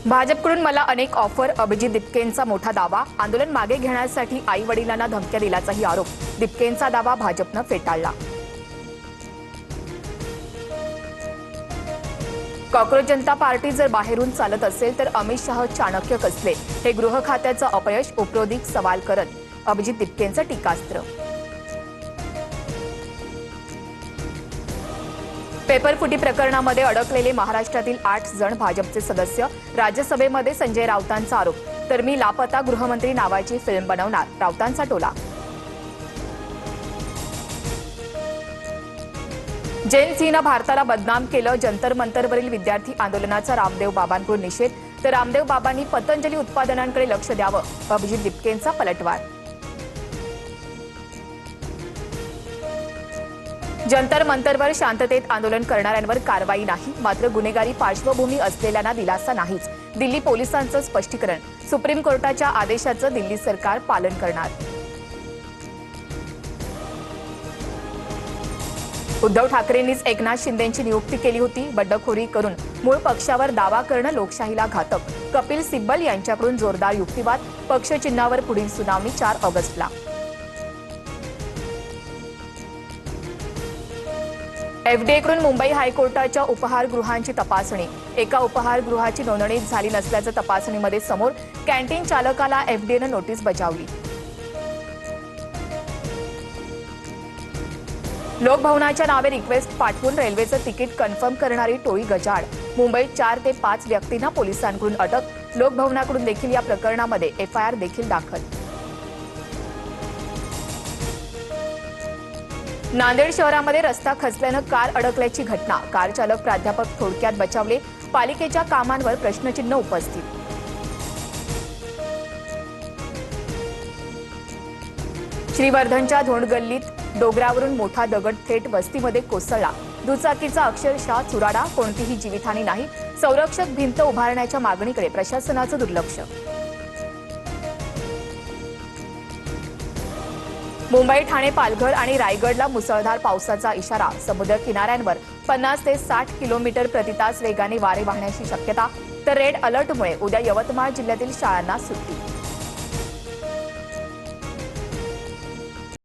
भाजपकडून मला अनेक ऑफर, अभिजित दिपकेंचा मोठा दावा. आंदोलन मागे घेण्यासाठी आई वडिलांना धमक्या दिल्याचाही आरोप. दिपकेंचा दावा भाजपनं फेटाळला. कॉक्रोच जनता पार्टी जर बाहेरून चालत असेल तर अमित शहा चाणक्य कसले, हे गृह खात्याचं अपयश उपरोधिक सवाल करत अभिजित दिपकेंचं टीकास्त्र. पेपरफुटी प्रकरणामध्ये अडकलेले महाराष्ट्रातील 8 जण भाजपचे सदस्य. राज्यसभेमध्ये संजय राऊतांचा आरोप. तर मी लापता गृहमंत्री नावाची फिल्म बनवणार, राऊतांचा टोला. जैन सिंहनं भारताला बदनाम केलं. जंतर मंतरवरील विद्यार्थी आंदोलनाचा रामदेव बाबांकडून निषेध. तर रामदेव बाबांनी पतंजली उत्पादनांकडे लक्ष द्यावं, अभिजित दिपकेंचा पलटवार. जंतर मंतरवर शांततेत आंदोलन करणाऱ्यांवर कारवाई नाही, मात्र गुन्हेगारी पार्श्वभूमी असलेल्यांना दिलासा नाहीच. दिल्ली पोलिसांचं स्पष्टीकरण. सुप्रीम कोर्टाच्या आदेशाचं दिल्ली सरकार पालन करणार. उद्धव ठाकरेंनीच एकनाथ शिंदेंची नियुक्ती केली होती. बंडखोरी करून मूळ पक्षावर दावा करणं लोकशाहीला घातक. कपिल सिब्बल यांच्याकडून जोरदार युक्तिवाद. पक्ष चिन्हावर पुढील सुनावणी 4 ऑगस्टला. एफडीएकडून मुंबई हायकोर्टाच्या उपहारगृहांची तपासणी. एका उपहारगृहाची नोंदणी झाली नसल्याचं तपासणीमध्ये समोर. कॅन्टीन चालकाला एफडीएनं नोटीस बजावली. लोकभवनाच्या नावे रिक्वेस्ट पाठवून रेल्वेचं तिकीट कन्फर्म करणारी टोळी गजाआड. मुंबईत 4 ते 5 व्यक्तींना पोलिसांकडून अटक. लोकभवनाकडून देखील या प्रकरणामध्ये एफआयआर देखील दाखल. नांदेड शहरामध्ये रस्ता खचल्यानं कार अडकल्याची घटना. कार चालक प्राध्यापक थोडक्यात बचावले. पालिकेच्या कामांवर प्रश्नचिन्ह उपस्थित. श्रीवर्धनच्या धोंडगल्लीत डोंगरावरून मोठा दगड थेट वस्तीमध्ये कोसळला. दुचाकीचा अक्षरशः चुराडा. कोणतीही जीवितहानी नाही. संरक्षक भिंत उभारण्याच्या मागणीकडे प्रशासनाचं दुर्लक्ष. मुंबई, ठाणे, पालघर आणि रायगडला मुसळधार पावसाचा इशारा. समुद्र किनाऱ्यांवर 50 ते 60 किलोमीटर प्रतितास वेगाने वारे वाहण्याची शक्यता. तर रेड अलर्टमुळे उद्या यवतमाळ जिल्ह्यातील शाळांना सुट्टी.